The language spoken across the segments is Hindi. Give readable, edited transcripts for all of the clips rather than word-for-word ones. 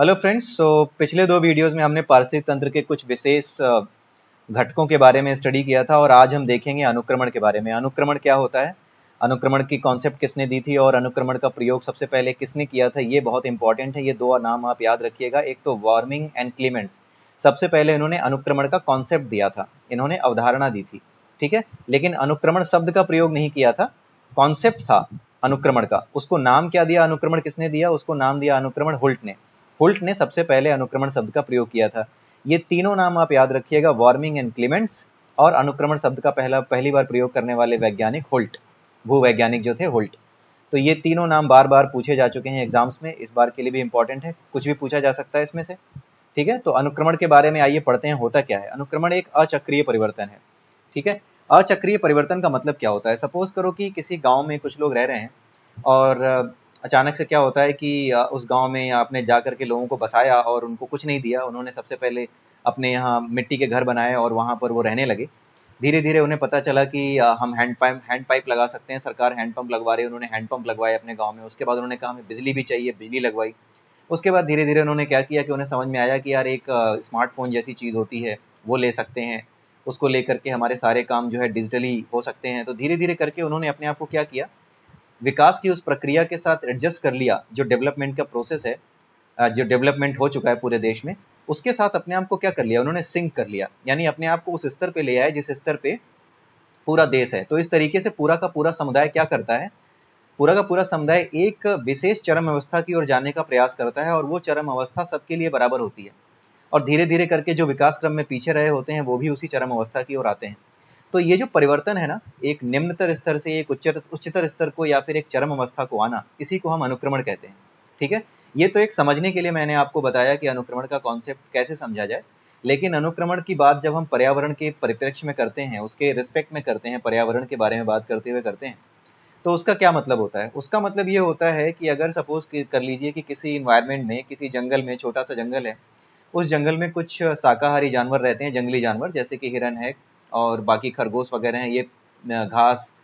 Hello friends. पिछले दो वीडियोस में हमने पारिस्थितिक तंत्र के कुछ विशेष घटकों के बारे में स्टडी किया था और आज हम देखेंगे अनुक्रमण के बारे में। अनुक्रमण क्या होता है, अनुक्रमण की कॉन्सेप्ट किसने दी थी और अनुक्रमण का प्रयोग सबसे पहले किसने किया था, ये बहुत इंपॉर्टेंट है। ये दो नाम आप याद रखिएगा, एक तो वार्मिंग एंड क्लीमेंट्स। सबसे पहले इन्होंने अनुक्रमण का कॉन्सेप्ट दिया था, इन्होंने अवधारणा दी थी, ठीक है। लेकिन अनुक्रमण शब्द का प्रयोग नहीं किया था, कॉन्सेप्ट था अनुक्रमण का। उसको नाम क्या दिया, अनुक्रमण किसने दिया, उसको नाम दिया अनुक्रमण हुल्ट ने। हुल्ट ने सबसे पहले अनुक्रमण शब्द का प्रयोग किया था। ये तीनों नाम आप याद रखिएगा, वार्मिंग एंड क्लीमेंट्स और अनुक्रमण शब्द का पहली बार प्रयोग करने वाले वैज्ञानिक हुल्ट, भूवैज्ञानिक जो थे हुल्ट। तो ये तीनों नाम बार बार पूछे जा चुके हैं एग्जाम्स में, इस बार के लिए भी इंपॉर्टेंट है, कुछ भी पूछा जा सकता है इसमें से, ठीक है। तो अनुक्रमण के बारे में आइए पढ़ते हैं, होता क्या है। अनुक्रमण एक अचक्रीय परिवर्तन है, ठीक है। अचक्रीय परिवर्तन का मतलब क्या होता है, सपोज करो कि किसी गांव में कुछ लोग रह रहे हैं और अचानक से क्या होता है कि उस गांव में आपने जा करके लोगों को बसाया और उनको कुछ नहीं दिया। उन्होंने सबसे पहले अपने यहाँ मिट्टी के घर बनाए और वहां पर वो रहने लगे। धीरे धीरे उन्हें पता चला कि हम हैंड पाइप लगा सकते हैं, सरकार हैंडपंप लगवा रही है। उन्होंने हैंडपंप लगवाए अपने गांव में। उसके बाद उन्होंने कहा हमें बिजली भी चाहिए, बिजली लगवाई। उसके बाद धीरे धीरे उन्होंने क्या किया कि उन्हें समझ में आया कि यार एक स्मार्टफोन जैसी चीज़ होती है, वो ले सकते हैं। उसको लेकर के हमारे सारे काम जो है डिजिटली हो सकते हैं। तो धीरे धीरे करके उन्होंने अपने आप को क्या किया, विकास की उस प्रक्रिया के साथ एडजस्ट कर लिया। जो डेवलपमेंट का प्रोसेस है, जो डेवलपमेंट हो चुका है पूरे देश में, उसके साथ अपने आप को क्या कर लिया, उन्होंने सिंक कर लिया। यानी अपने आप को उस स्तर पे ले आए जिस स्तर पे पूरा देश है। तो इस तरीके से पूरा का पूरा समुदाय क्या करता है, पूरा का पूरा समुदाय एक विशेष चरम अवस्था की ओर जाने का प्रयास करता है और वो चरम अवस्था सबके लिए बराबर होती है। और धीरे धीरे करके जो विकास क्रम में पीछे रहे होते हैं वो भी उसी चरम अवस्था की ओर आते हैं। तो ये जो परिवर्तन है ना, एक निम्नतर स्तर से एक उच्चतर स्तर को या फिर एक चरम अवस्था को आना, इसी को हम अनुक्रमण कहते हैं, ठीक है। ये तो एक समझने के लिए मैंने आपको बताया कि अनुक्रमण का कॉन्सेप्ट कैसे समझा जाए। लेकिन अनुक्रमण की बात जब हम पर्यावरण के परिप्रेक्ष्य में करते हैं, उसके रिस्पेक्ट में करते हैं, पर्यावरण के बारे में बात करते हुए करते हैं, तो उसका क्या मतलब होता है। उसका मतलब ये होता है कि अगर सपोज कर लीजिए कि किसी इन्वायरमेंट में, किसी जंगल में, छोटा सा जंगल है, उस जंगल में कुछ शाकाहारी जानवर रहते हैं, जंगली जानवर, जैसे कि हिरन है और बाकी खरगोश वगैरह हैं। ये घास,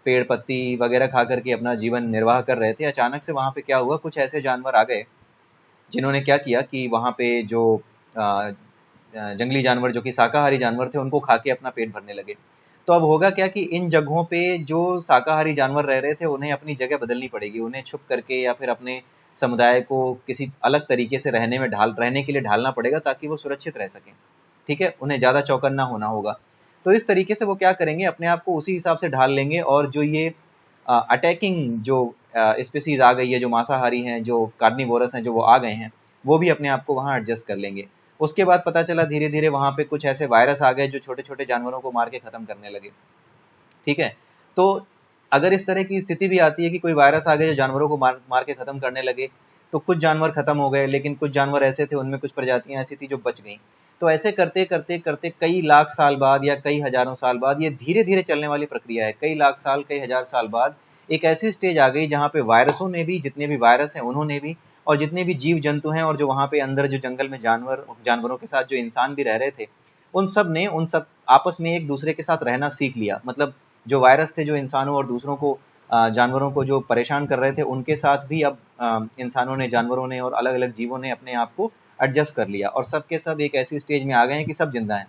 पेड़ पत्ती वगैरह खा करके अपना जीवन निर्वाह कर रहे थे। अचानक से वहाँ पे क्या हुआ, कुछ ऐसे जानवर आ गए जिन्होंने क्या किया कि वहाँ पे जो जंगली जानवर, जो कि शाकाहारी जानवर थे, उनको खा के अपना पेट भरने लगे। तो अब होगा क्या कि इन जगहों पे जो शाकाहारी जानवर रह रहे थे, उन्हें अपनी जगह बदलनी पड़ेगी। उन्हें छुप करके या फिर अपने समुदाय को किसी अलग तरीके से रहने के लिए ढालना पड़ेगा ताकि वो सुरक्षित रह सकें, ठीक है। उन्हें ज़्यादा चौकन्ना होना होगा। तो इस तरीके से वो क्या करेंगे, अपने आप को उसी हिसाब से ढाल लेंगे। और जो ये अटैकिंग जो स्पीसीज आ गई है, जो मांसाहारी हैं, जो कार्निवोरस हैं, जो वो आ गए हैं, वो भी अपने आप को वहाँ एडजस्ट कर लेंगे। उसके बाद पता चला धीरे धीरे वहाँ पे कुछ ऐसे वायरस आ गए जो छोटे छोटे जानवरों को मार के खत्म करने लगे, ठीक है। तो अगर इस तरह की स्थिति भी आती है कि कोई वायरस आ गया जो जानवरों को मार मार के खत्म करने लगे, तो कुछ जानवर खत्म हो गए, लेकिन कुछ जानवर ऐसे थे, उनमें कुछ प्रजातियां ऐसी थी जो बच गई। तो ऐसे करते करते करते कई लाख साल बाद या कई हजारों साल बाद, ये धीरे धीरे चलने वाली प्रक्रिया है, कई लाख साल कई हजार साल बाद एक ऐसी स्टेज आ गई जहाँ पे वायरसों ने भी, जितने भी वायरस हैं उन्होंने भी, और जितने भी जीव जंतु हैं और जो वहाँ पे अंदर जो जंगल में जानवरों के साथ जो इंसान भी रह रहे थे, उन सब आपस में एक दूसरे के साथ रहना सीख लिया। मतलब जो वायरस थे, जो इंसानों और दूसरों को, जानवरों को जो परेशान कर रहे थे, उनके साथ भी अब इंसानों ने, जानवरों ने और अलग अलग जीवों ने अपने आप को एडजस्ट कर लिया। और सब के सब एक ऐसी स्टेज में आ गए हैं कि सब जिंदा हैं,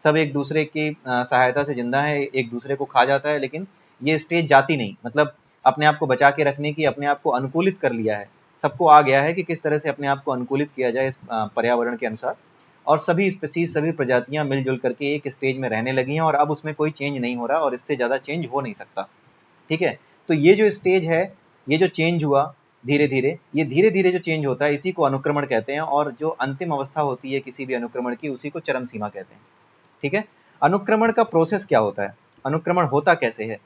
सब एक दूसरे की सहायता से जिंदा है, एक दूसरे को खा जाता है, लेकिन ये स्टेज जाती नहीं। मतलब अपने आप को बचा के रखने की, अपने आप को अनुकूलित कर लिया है, सबको आ गया है कि किस तरह से अपने आप को अनुकूलित किया जाए इस पर्यावरण के अनुसार। और सभी स्पीसीज, सभी प्रजातियां मिलजुल करके एक स्टेज में रहने लगी हैं और अब उसमें कोई चेंज नहीं हो रहा और इससे ज़्यादा चेंज हो नहीं सकता, ठीक है। तो ये जो स्टेज है, ये जो चेंज हुआ धीरे धीरे, ये धीरे धीरे जो चेंज होता है, इसी को अनुक्रमण कहते हैं। और जो अंतिम अवस्था होती है किसी भी अनुक्रमण की, उसी को चरम सीमा कहते हैं, ठीक है। अनुक्रमण का प्रोसेस क्या होता है, अनुक्रमण होता कैसे है।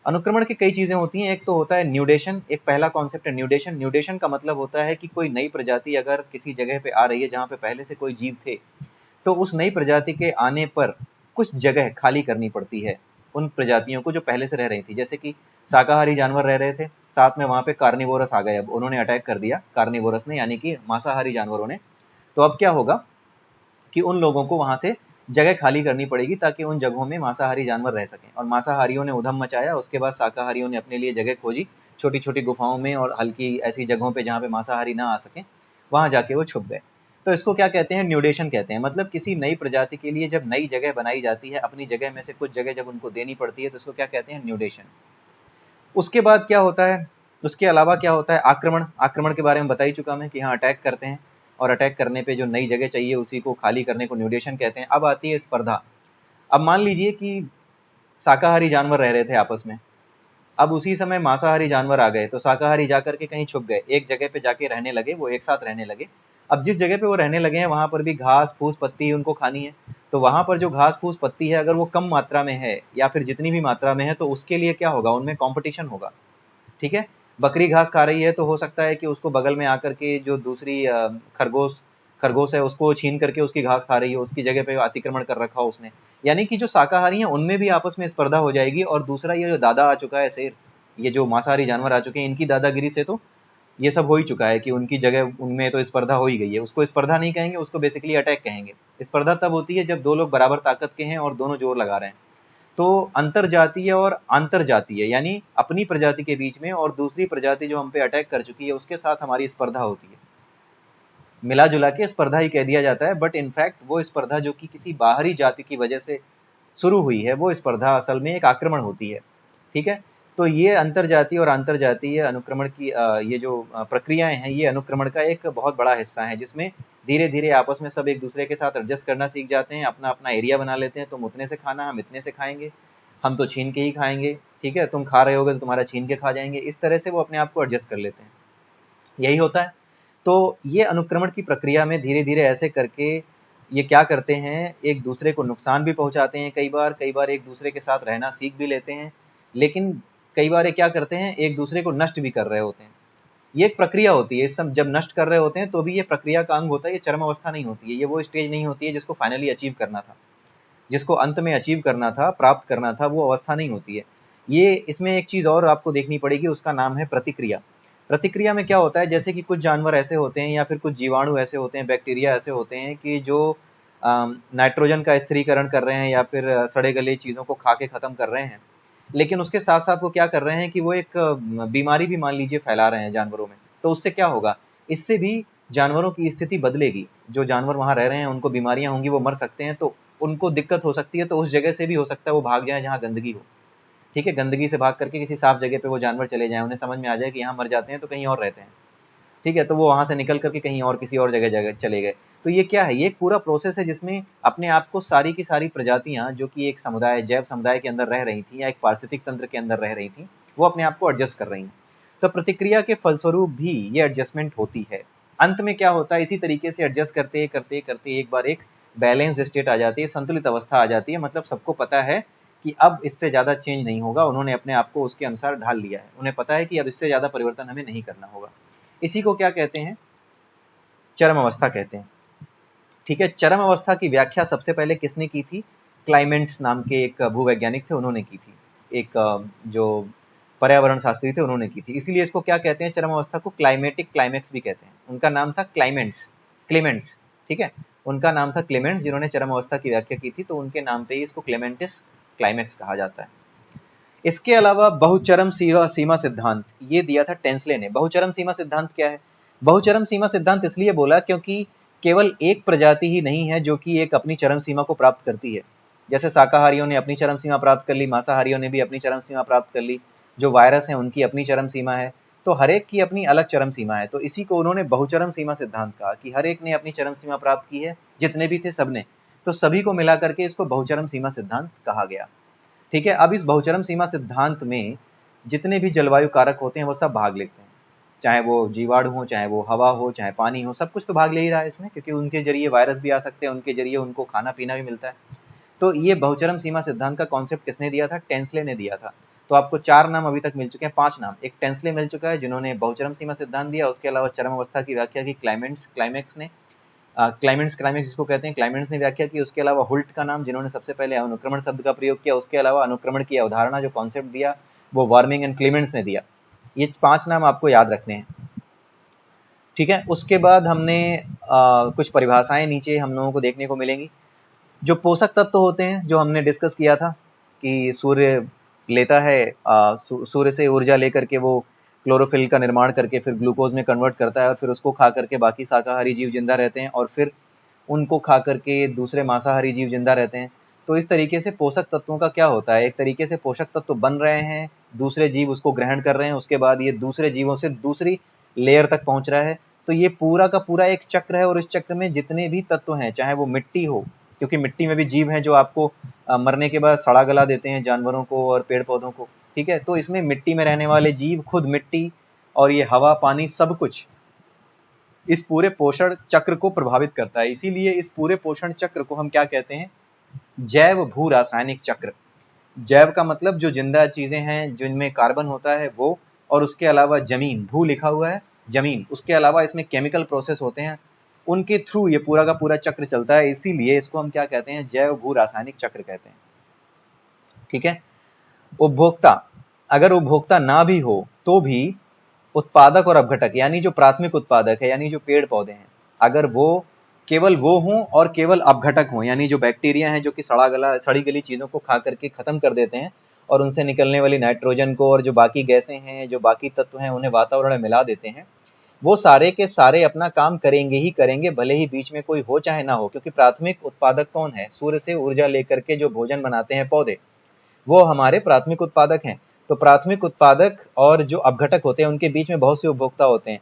अनुक्रमण की कई चीजें होती हैं। एक तो होता है न्यूडेशन, एक पहला कॉन्सेप्ट है न्यूडेशन। न्यूडेशन का मतलब होता है कि कोई नई प्रजाति अगर किसी जगह पे आ रही है जहाँ पे पहले से कोई जीव थे, तो उस नई प्रजाति के आने पर कुछ जगह खाली करनी पड़ती है उन प्रजातियों को जो पहले से रह रही थी। जैसे कि शाकाहारी जानवर रह रहे थे, साथ में वहां पे कार्निवोरस आ गए, अब उन्होंने अटैक कर दिया, कार्निवोरस ने, यानी कि मांसाहारी जानवरों ने। तो अब क्या होगा कि उन लोगों को वहां से जगह खाली करनी पड़ेगी ताकि उन जगहों में मांसाहारी जानवर रह सकें। और मांसाहारियों ने उधम मचाया, उसके बाद शाकाहारियों ने अपने लिए जगह खोजी, छोटी छोटी गुफाओं में और हल्की ऐसी जगहों पे जहाँ पे मांसाहारी ना आ सकें, वहां जाके वो छुप गए। तो इसको क्या कहते हैं, न्यूडेशन कहते हैं। मतलब किसी नई प्रजाति के लिए जब नई जगह बनाई जाती है, अपनी जगह में से कुछ जगह जब उनको देनी पड़ती है, तो इसको क्या कहते हैं, न्यूडेशन। उसके बाद क्या होता है, उसके अलावा क्या होता है, आक्रमण। आक्रमण के बारे में बता ही चुका मैं कि हाँ अटैक करते हैं, और अटैक करने पे जो नई जगह चाहिए उसी को खाली करने को न्यूडेशन कहते हैं। अब आती है स्पर्धा। अब मान लीजिए कि शाकाहारी जानवर रह रहे थे आपस में, अब उसी समय मांसाहारी जानवर आ गए, तो शाकाहारी जाकर के कहीं छुप गए, एक जगह पे जाके रहने लगे, वो एक साथ रहने लगे। अब जिस जगह पे वो रहने लगे हैं वहां पर भी घास फूस पत्ती उनको खानी है, तो वहां पर जो घास फूस पत्ती है अगर वो कम मात्रा में है या फिर जितनी भी मात्रा में है, तो उसके लिए क्या होगा, उनमें कॉम्पिटिशन होगा। ठीक है, बकरी घास खा रही है तो हो सकता है कि उसको बगल में आकर के जो दूसरी खरगोश खरगोश है उसको छीन करके उसकी घास खा रही हो, उसकी जगह पे अतिक्रमण कर रखा हो उसने। यानी कि जो शाकाहारी हैं उनमें भी आपस में स्पर्धा हो जाएगी। और दूसरा ये जो दादा आ चुका है शेर, ये जो मांसाहारी जानवर आ चुके हैं, इनकी दादागिरी से तो ये सब हो ही चुका है कि उनकी जगह उनमें तो स्पर्धा हो ही गई है। उसको स्पर्धा नहीं कहेंगे, उसको बेसिकली अटैक कहेंगे। स्पर्धा तब होती है जब दो लोग बराबर ताकत के हैं और दोनों जोर लगा रहे हैं। तो अंतरजातीय और अंतरजातीय यानी अपनी प्रजाति के बीच में और दूसरी प्रजाति जो हम पे अटैक कर चुकी है उसके साथ हमारी स्पर्धा होती है। मिला जुला के स्पर्धा ही कह दिया जाता है, बट इनफैक्ट वो स्पर्धा जो कि किसी बाहरी जाति की वजह से शुरू हुई है, वो स्पर्धा असल में एक आक्रमण होती है। ठीक है, तो ये अंतरजातीय और अंतरजातीय अनुक्रमण की ये जो प्रक्रियाएं हैं, ये अनुक्रमण का एक बहुत बड़ा हिस्सा है, जिसमें धीरे धीरे आपस में सब एक दूसरे के साथ एडजस्ट करना सीख जाते हैं, अपना अपना एरिया बना लेते हैं। तुम उतने से खाना, हम इतने से खाएंगे, हम तो छीन के ही खाएंगे, ठीक है, तुम खा रहे होगे तो तुम्हारा छीन के खा जाएंगे। इस तरह से वो अपने आप को एडजस्ट कर लेते हैं, यही होता है। तो ये अनुक्रमण की प्रक्रिया में धीरे धीरे ऐसे करके ये क्या करते हैं, एक दूसरे को नुकसान भी पहुंचाते हैं, कई बार एक दूसरे के साथ रहना सीख भी लेते हैं, लेकिन कई बार ये क्या करते हैं, एक दूसरे को नष्ट भी कर रहे होते हैं। ये एक प्रक्रिया होती है, इस सब जब नष्ट कर रहे होते हैं तो भी ये प्रक्रिया का अंग होता है, ये चरम अवस्था नहीं होती है, ये वो स्टेज नहीं होती है जिसको फाइनली अचीव करना था, जिसको अंत में अचीव करना था, प्राप्त करना था, वो अवस्था नहीं होती है। ये इसमें एक चीज और आपको देखनी पड़ेगी, उसका नाम है प्रतिक्रिया। प्रतिक्रिया में क्या होता है, जैसे कि कुछ जानवर ऐसे होते हैं या फिर कुछ जीवाणु ऐसे होते हैं, बैक्टीरिया ऐसे होते हैं कि जो नाइट्रोजन का स्थिरीकरण कर रहे हैं या फिर सड़े गले चीजों को खा के खत्म कर रहे हैं, लेकिन उसके साथ साथ वो क्या कर रहे हैं कि वो एक बीमारी भी मान लीजिए फैला रहे हैं जानवरों में। तो उससे क्या होगा, इससे भी जानवरों की स्थिति बदलेगी। जो जानवर वहां रह रहे हैं उनको बीमारियां होंगी, वो मर सकते हैं, तो उनको दिक्कत हो सकती है। तो उस जगह से भी हो सकता है वो भाग जाए जहाँ गंदगी हो। ठीक है, गंदगी से भाग करके किसी साफ जगह पे वो जानवर चले जाएं, उन्हें समझ में आ जाए कि यहाँ मर जाते हैं तो कहीं और रहते हैं। ठीक है, तो वो वहां से निकल करके कहीं और किसी और जगह चले गए। तो ये क्या है, ये एक पूरा प्रोसेस है जिसमें अपने आप को सारी की सारी प्रजातियां जो कि एक समुदाय, जैव समुदाय के अंदर रह रही थी या एक पारिस्थितिक तंत्र के अंदर रह रही थी, वो अपने आप को एडजस्ट कर रही हैं। तो प्रतिक्रिया के फलस्वरूप भी ये एडजस्टमेंट होती है। अंत में क्या होता है, इसी तरीके से एडजस्ट करते करते करते एक बार एक बैलेंस स्टेट आ जाती है, संतुलित अवस्था आ जाती है। मतलब सबको पता है कि अब इससे ज्यादा चेंज नहीं होगा, उन्होंने अपने आप को उसके अनुसार ढाल लिया है, उन्हें पता है कि अब इससे ज्यादा परिवर्तन हमें नहीं करना होगा। इसी को क्या कहते हैं, चरम अवस्था कहते हैं। ठीक है, चरम अवस्था की व्याख्या सबसे पहले किसने की थी, क्लाइमेंट्स नाम के एक भूवैज्ञानिक थे, उन्होंने की थी। एक जो पर्यावरण शास्त्री थे उन्होंने की थी। इसीलिए इसको क्या कहते हैं, चरम अवस्था को क्लाइमेटिक क्लाइमेक्स भी कहते हैं। उनका नाम था क्लेमेंट्स। ठीक है, उनका नाम था क्लेमेंट्स, जिन्होंने चरम अवस्था की व्याख्या की थी, तो उनके नाम पे ही इसको क्लेमेंटिस क्लाइमेक्स कहा जाता है। इसके अलावा बहुचरम सीमा सिद्धांत ये दिया था टेंसले ने। बहुचरम सीमा सिद्धांत क्या है, बहुचरम सीमा सिद्धांत इसलिए बोला क्योंकि केवल एक प्रजाति ही नहीं है जो कि एक अपनी चरम सीमा को प्राप्त करती है। जैसे शाकाहारियों ने अपनी चरम सीमा प्राप्त कर ली, मांसाहारियों ने भी अपनी चरम सीमा प्राप्त कर ली, जो वायरस है उनकी अपनी चरम सीमा है, तो हर एक की अपनी अलग चरम सीमा है। तो इसी को उन्होंने बहुचरम सीमा सिद्धांत कहा कि हर एक ने अपनी चरम सीमा प्राप्त की है, जितने भी थे सबने, तो सभी को मिला करके इसको बहुचरम सीमा सिद्धांत कहा गया। ठीक है, अब इस बहुचरम सीमा सिद्धांत में जितने भी जलवायु कारक होते हैं वो सब भाग लेते हैं, चाहे वो जीवाणु हो, चाहे वो हवा हो, चाहे पानी हो, सब कुछ तो भाग ले ही रहा है इसमें, क्योंकि उनके जरिए वायरस भी आ सकते हैं, उनके जरिए उनको खाना पीना भी मिलता है। तो ये बहुचरम सीमा सिद्धांत का कॉन्सेप्ट किसने दिया था, टेंसले ने दिया था। तो आपको 4 नाम अभी तक मिल चुके हैं, 5 नाम। एक टेंसले मिल चुका है जिन्होंने बहुचरम सीमा सिद्धांत दिया, उसके अलावा चरम अवस्था की व्याख्या की क्लाइमेक्स ने, क्लाइमेक्स जिसको कहते हैं, क्लाइमेक्स ने व्याख्या की। उसके अलावा हुल्ट का नाम, जिन्होंने सबसे पहले अनुक्रमण शब्द का प्रयोग किया। उसके अलावा अनुक्रमण की अवधारणा जो कॉन्सेप्ट दिया वो वार्मिंग एंड क्लेमेंट्स ने दिया। ये 5 नाम आपको याद रखने हैं। ठीक है, उसके बाद हमने कुछ परिभाषाएं नीचे हम लोगों को देखने को मिलेंगी। जो पोषक तत्व होते हैं, जो हमने डिस्कस किया था कि सूर्य लेता है, सूर्य से ऊर्जा लेकर के वो क्लोरोफिल का निर्माण करके फिर ग्लूकोज में कन्वर्ट करता है और फिर उसको खा करके बाकी शाकाहारी जीव जिंदा रहते हैं और फिर उनको खा करके दूसरे मांसाहारी जीव जिंदा रहते हैं। तो इस तरीके से पोषक तत्वों का क्या होता है, एक तरीके से पोषक तत्व बन रहे हैं, दूसरे जीव उसको ग्रहण कर रहे हैं, उसके बाद ये दूसरे जीवों से दूसरी लेयर तक पहुंच रहा है। तो ये पूरा का पूरा एक चक्र है और इस चक्र में जितने भी तत्व हैं, चाहे वो मिट्टी हो, क्योंकि मिट्टी में भी जीव हैं जो आपको मरने के बाद सड़ा गला देते हैं जानवरों को और पेड़ पौधों को, ठीक है। तो इसमें मिट्टी में रहने वाले जीव, खुद मिट्टी और ये हवा पानी सब कुछ इस पूरे पोषण चक्र को प्रभावित करता है। इसीलिए इस पूरे पोषण चक्र को हम क्या कहते हैं, जैव भू रासायनिक चक्र। जैव का मतलब जो जिंदा चीजें हैं जिनमें कार्बन होता है वो, और उसके अलावा जमीन, भू लिखा हुआ है जमीन, उसके अलावा इसमें केमिकल प्रोसेस होते हैं, उनके थ्रू ये पूरा का पूरा चक्र चलता है। इसीलिए इसको हम क्या कहते हैं, जैव भू रासायनिक चक्र कहते हैं, ठीक है। उपभोक्ता, अगर उपभोक्ता ना भी हो तो भी उत्पादक और अपघटक, यानी जो प्राथमिक उत्पादक है यानी जो पेड़ पौधे हैं, अगर वो केवल वो हों और केवल अपघटक हों, यानी जो बैक्टीरिया हैं जो कि सड़ी गली चीजों को खा करके खत्म कर देते हैं और उनसे निकलने वाली नाइट्रोजन को और जो बाकी गैसें हैं, जो बाकी तत्व हैं, उन्हें वातावरण में मिला देते हैं, वो सारे के सारे अपना काम करेंगे ही करेंगे, भले ही बीच में कोई हो चाहे ना हो। क्योंकि प्राथमिक उत्पादक कौन है, सूर्य से ऊर्जा लेकर के जो भोजन बनाते हैं पौधे, वो हमारे प्राथमिक उत्पादक हैं। तो प्राथमिक उत्पादक और जो अपघटक होते हैं उनके बीच में बहुत से उपभोक्ता होते हैं,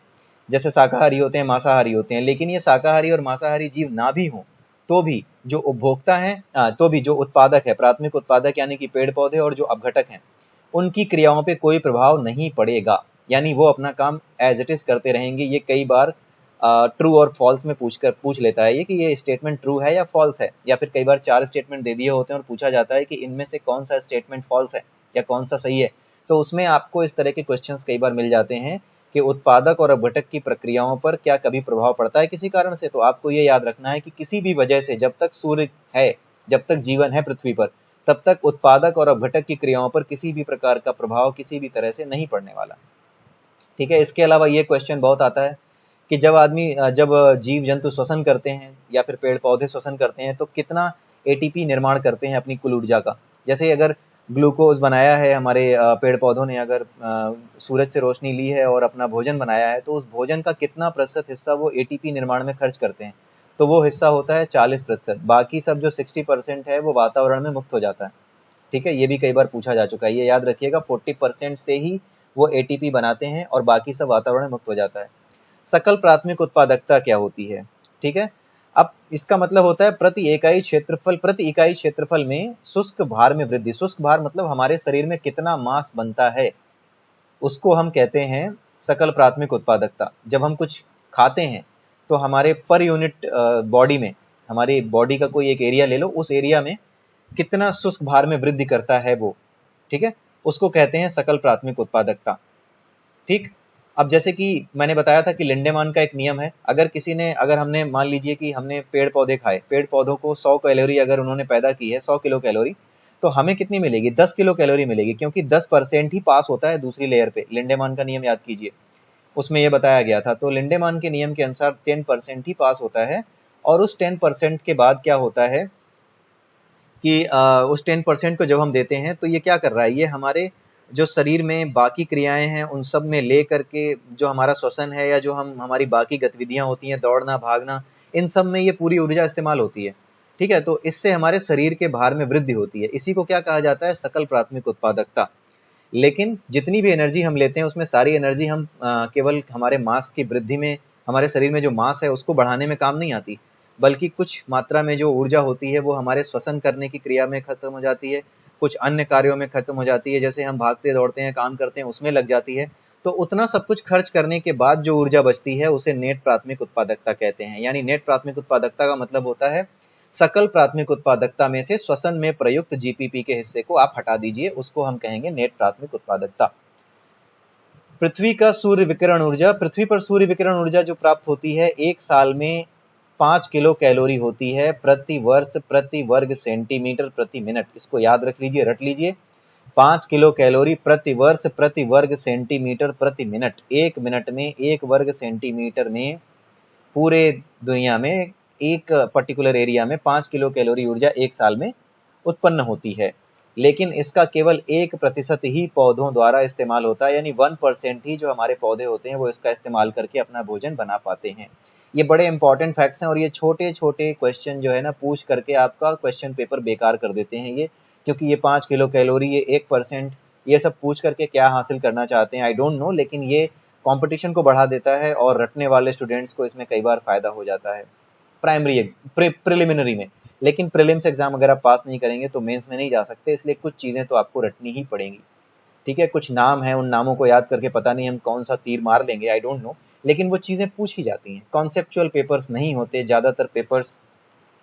जैसे शाकाहारी होते हैं, मांसाहारी होते हैं। लेकिन ये शाकाहारी और मांसाहारी जीव ना भी हों तो भी जो उपभोक्ता हैं, तो भी जो उत्पादक है, प्राथमिक उत्पादक यानी कि पेड़ पौधे और जो अपघटक हैं, उनकी क्रियाओं पे कोई प्रभाव नहीं पड़ेगा, यानी वो अपना काम एज इट इज करते रहेंगे। ये कई बार ट्रू और फॉल्स में पूछ लेता है ये कि ये स्टेटमेंट ट्रू है या फॉल्स है, या फिर कई बार 4 स्टेटमेंट दे दिए होते हैं और पूछा जाता है कि इनमें से कौन सा स्टेटमेंट फॉल्स है या कौन सा सही है। तो उसमें आपको इस तरह के क्वेश्चंस कई बार मिल जाते हैं कि उत्पादक और अपघटक की प्रक्रियाओं पर क्या कभी प्रभाव पड़ता है किसी कारण से। तो आपको ये याद रखना है कि किसी भी वजह से, जब तक सूर्य है, जब तक जीवन है पृथ्वी पर, तब तक उत्पादक और अपघटक की क्रियाओं पर किसी भी प्रकार का प्रभाव किसी भी तरह से नहीं पड़ने वाला, ठीक है। इसके अलावा ये क्वेश्चन बहुत आता है कि जब जीव जंतु श्वसन करते हैं या फिर पेड़ पौधे श्वसन करते हैं तो कितना एटीपी निर्माण करते हैं अपनी कुल ऊर्जा का। जैसे अगर ग्लूकोज बनाया है हमारे पेड़ पौधों ने, अगर सूरज से रोशनी ली है और अपना भोजन बनाया है, तो उस भोजन का कितना प्रतिशत हिस्सा वो एटीपी निर्माण में खर्च करते हैं, तो वो हिस्सा होता है 40%। बाकी सब जो 60% है वो वातावरण में मुक्त हो जाता है, ठीक है। ये भी कई बार पूछा जा चुका है, ये याद रखिएगा, 40% से ही वो एटीपी बनाते हैं और बाकी सब वातावरण में मुक्त हो जाता है। सकल प्राथमिक उत्पादकता क्या होती है, ठीक है। अब इसका मतलब होता है प्रति इकाई क्षेत्रफल में शुष्क भार में वृद्धि। शुष्क भार मतलब हमारे शरीर में कितना मास बनता है, उसको हम कहते हैं सकल प्राथमिक उत्पादकता। जब हम कुछ खाते हैं तो हमारे पर यूनिट बॉडी में, हमारी बॉडी का कोई एक एरिया ले लो, उस एरिया में कितना शुष्क भार में वृद्धि करता है वो, ठीक है, उसको कहते हैं सकल प्राथमिक उत्पादकता, ठीक। अब जैसे कि मैंने बताया था कि लिंडेमान का एक नियम है, अगर हमने मान लीजिए कि हमने पेड़ पौधे खाए, पेड़ पौधों को 100 कैलोरी अगर उन्होंने पैदा की है, 100 किलो कैलोरी, तो हमें कितनी मिलेगी, 10 किलो कैलोरी मिलेगी, क्योंकि 10% ही पास होता है दूसरी लेयर पे। लिंडेमान का नियम याद कीजिए, उसमें यह बताया गया था। तो लिंडेमान के नियम के अनुसार 10% ही पास होता है, और उस 10% के बाद क्या होता है कि उस 10% को जब हम देते हैं तो ये क्या कर रहा है, ये हमारे जो शरीर में बाकी क्रियाएं हैं उन सब में ले करके जो हमारा श्वसन है या जो हमारी बाकी गतिविधियां होती हैं, दौड़ना भागना, इन सब में ये पूरी ऊर्जा इस्तेमाल होती है, ठीक है। तो इससे हमारे शरीर के भार में वृद्धि होती है, इसी को क्या कहा जाता है, सकल प्राथमिक उत्पादकता। लेकिन जितनी भी एनर्जी हम लेते हैं उसमें सारी एनर्जी हम केवल हमारे मास की वृद्धि में, हमारे शरीर में जो मास है उसको बढ़ाने में काम नहीं आती, बल्कि कुछ मात्रा में जो ऊर्जा होती है वो हमारे श्वसन करने की क्रिया में खत्म हो जाती है, कुछ अन्य कार्यों में खत्म हो जाती है, जैसे हम भागते दौड़ते हैं, काम करते हैं, उसमें लग जाती है। तो उतना सब कुछ खर्च करने के बाद जो ऊर्जा बचती है उसे नेट प्राथमिक उत्पादकता कहते हैं। यानी नेट प्राथमिक उत्पादकता का मतलब होता है सकल प्राथमिक उत्पादकता में से श्वसन में प्रयुक्त जीपीपी के हिस्से को आप हटा दीजिए, उसको हम कहेंगे नेट प्राथमिक उत्पादकता। पृथ्वी पर सूर्य विकिरण ऊर्जा जो प्राप्त होती है एक साल में 5 किलो कैलोरी होती है प्रति वर्ष प्रति वर्ग सेंटीमीटर प्रति मिनट। इसको याद रख लीजिए, रट लीजिए, 5 किलो कैलोरी प्रति वर्ष प्रति वर्ग सेंटीमीटर प्रति मिनट। एक मिनट में एक वर्ग सेंटीमीटर में पूरे दुनिया में एक पर्टिकुलर एरिया में 5 किलो कैलोरी ऊर्जा एक साल में उत्पन्न होती है। लेकिन इसका केवल 1% ही पौधों द्वारा इस्तेमाल होता है, यानी 1% ही जो हमारे पौधे होते हैं वो इसका इस्तेमाल करके अपना भोजन बना पाते हैं। ये बड़े इंपॉर्टेंट फैक्ट्स हैं और ये छोटे छोटे क्वेश्चन जो है ना पूछ करके आपका क्वेश्चन पेपर बेकार कर देते हैं ये, क्योंकि ये 5 किलो कैलोरी, ये 1%, ये सब पूछ करके क्या हासिल करना चाहते हैं आई डोंट नो, लेकिन ये कंपटीशन को बढ़ा देता है और रटने वाले स्टूडेंट्स को इसमें कई बार फायदा हो जाता है प्राइमरी प्रिलिमिनरी में। लेकिन प्रीलिम्स एग्जाम अगर आप पास नहीं करेंगे तो मेंस में नहीं जा सकते, इसलिए कुछ चीजें तो आपको रटनी ही पड़ेंगी। ठीक है, कुछ नाम है, उन नामों को याद करके पता नहीं हम कौन सा तीर मार लेंगे आई डोंट नो, लेकिन वो चीजें पूछ ही जाती हैं। कॉन्सेप्चुअल पेपर्स नहीं होते, ज्यादातर पेपर्स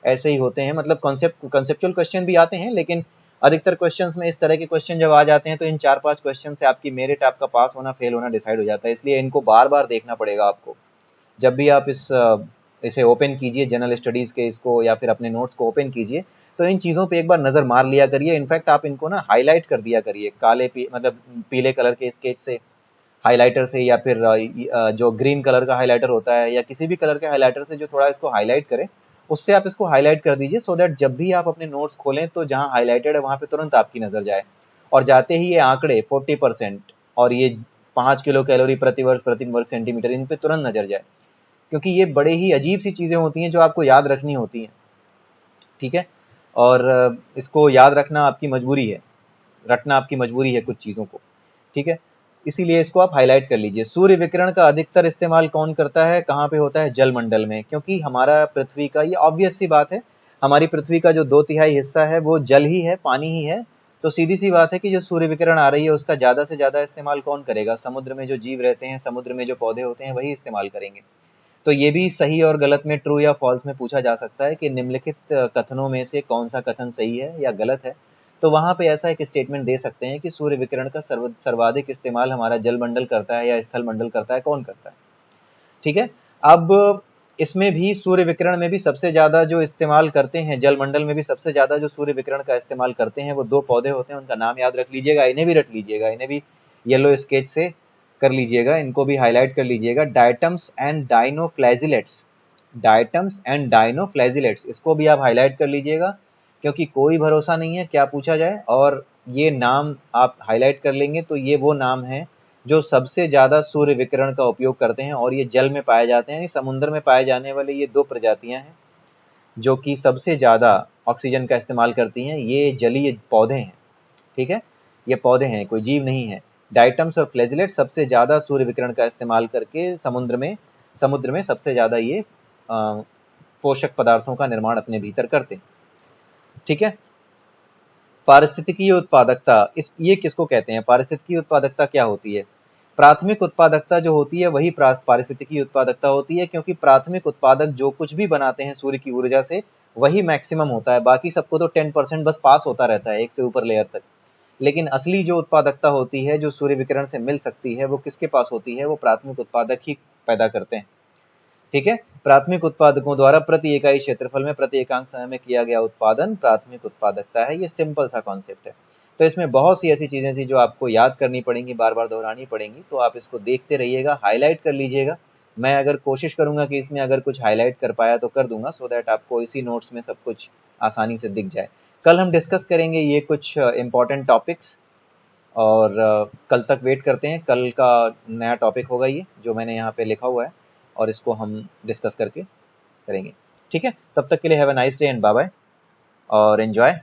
ऐसे ही होते हैं, मतलब कॉन्सेप्चुअल क्वेश्चन भी आते हैं, लेकिन अधिकतर क्वेश्चंस में इस तरह के क्वेश्चन जब आ जाते हैं तो इन 4-5 क्वेश्चन से आपकी मेरिट, आपका पास होना फेल होना डिसाइड हो जाता है, इसलिए इनको बार बार देखना पड़ेगा आपको। जब भी आप इसे ओपन कीजिए जनरल स्टडीज के इसको या फिर अपने नोट्स को ओपन कीजिए, तो इन चीज़ों पे एक बार नज़र मार लिया करिए। इनफैक्ट आप इनको ना हाईलाइट कर दिया करिए मतलब पीले कलर के स्केच से, हाइलाइटर से, या फिर जो ग्रीन कलर का हाइलाइटर होता है या किसी भी कलर के हाइलाइटर से जो थोड़ा इसको हाईलाइट करे, उससे आप इसको हाईलाइट कर दीजिए, सो दैट जब भी आप अपने नोट्स खोलें तो जहाँ हाईलाइटेड है वहाँ पे तुरंत आपकी नज़र जाए। और जाते ही ये आंकड़े 40% और ये 5 किलो कैलोरी प्रति वर्ष प्रति वर्ग सेंटीमीटर, इन पे तुरंत नजर जाए, क्योंकि ये बड़े ही अजीब सी चीजें होती हैं जो आपको याद रखनी होती हैं। ठीक है, और इसको याद रखना आपकी मजबूरी है, रटना आपकी मजबूरी है कुछ चीजों को। ठीक है, इसीलिए इसको आप हाईलाइट कर लीजिए। सूर्य विकिरण का अधिकतर इस्तेमाल कौन करता है, कहाँ पे होता है? जल मंडल में, क्योंकि हमारा पृथ्वी का, ये ऑब्वियस सी बात है, हमारी पृथ्वी का जो 2/3 हिस्सा है वो जल ही है, पानी ही है, तो सीधी सी बात है कि जो सूर्य विकिरण आ रही है उसका ज्यादा से ज्यादा इस्तेमाल कौन करेगा? समुद्र में जो जीव रहते हैं, समुद्र में जो पौधे होते हैं वही इस्तेमाल करेंगे। तो ये भी सही और गलत में, ट्रू या फॉल्स में पूछा जा सकता है कि निम्नलिखित कथनों में से कौन सा कथन सही है या गलत है। तो वहां पे ऐसा एक स्टेटमेंट दे सकते हैं कि सूर्य विकिरण का सर्वाधिक इस्तेमाल हमारा जल मंडल करता है या स्थल मंडल करता है, कौन करता है? ठीक है, अब इसमें भी सूर्य विकिरण में भी सबसे ज्यादा जो इस्तेमाल करते हैं, जल मंडल में भी सबसे ज्यादा जो सूर्य विकिरण का इस्तेमाल करते हैं वो 2 पौधे होते हैं, उनका नाम याद रख लीजिएगा, इन्हें भी रट लीजिएगा, इन्हें भी येलो स्केच से कर लीजिएगा, इनको भी हाईलाइट कर लीजिएगा। Diatoms and dinoflagellates, diatoms and dinoflagellates, इसको भी आप हाईलाइट कर लीजिएगा, क्योंकि कोई भरोसा नहीं है क्या पूछा जाए, और ये नाम आप हाईलाइट कर लेंगे तो ये वो नाम है जो सबसे ज्यादा सूर्य विकिरण का उपयोग करते हैं, और ये जल में पाए जाते हैं, यानी समुद्र में पाए जाने वाले ये 2 प्रजातियां हैं जो कि सबसे ज्यादा ऑक्सीजन का इस्तेमाल करती हैं, ये जलीय पौधे हैं। ठीक है, ये पौधे हैं, कोई जीव नहीं है। डाइटम्स और फ्लैजिलेट सबसे ज्यादा सूर्य विकिरण का इस्तेमाल करके समुद्र में सबसे ज्यादा ये पोषक पदार्थों का निर्माण अपने भीतर करते हैं। ठीक है, पारिस्थितिकीय उत्पादकता, इस ये किसको कहते हैं? पारिस्थितिकीय उत्पादकता क्या होती है? प्राथमिक उत्पादकता जो होती है वही पारिस्थितिकीय उत्पादकता होती है, क्योंकि प्राथमिक उत्पादक जो कुछ भी बनाते हैं सूर्य की ऊर्जा से वही मैक्सिमम होता है, बाकी सबको तो 10% बस पास होता रहता है एक से ऊपर लेयर तक। लेकिन असली जो उत्पादकता होती है, जो सूर्य विकिरण से मिल सकती है, वो किसके पास होती है? वो प्राथमिक उत्पादक ही पैदा करते हैं। ठीक है, प्राथमिक उत्पादकों द्वारा प्रति इकाई क्षेत्रफल में प्रति एकांक समय में किया गया उत्पादन प्राथमिक उत्पादकता है। ये सिंपल सा कॉन्सेप्ट है। तो इसमें बहुत सी ऐसी चीजें थी जो आपको याद करनी पड़ेंगी, बार बार दोहरानी पड़ेंगी, तो आप इसको देखते रहिएगा, हाईलाइट कर लीजिएगा। मैं अगर कोशिश करूंगा कि इसमें अगर कुछ हाईलाइट कर पाया तो कर दूंगा, सो दैट आपको इसी नोट्स में सब कुछ आसानी से दिख जाए। कल हम डिस्कस करेंगे ये कुछ इंपॉर्टेंट टॉपिक्स, और कल तक वेट करते हैं, कल का नया टॉपिक होगा ये जो मैंने यहाँ पे लिखा हुआ है, और इसको हम डिस्कस करके करेंगे। ठीक है, तब तक के लिए have a nice day and bye bye और एंजॉय।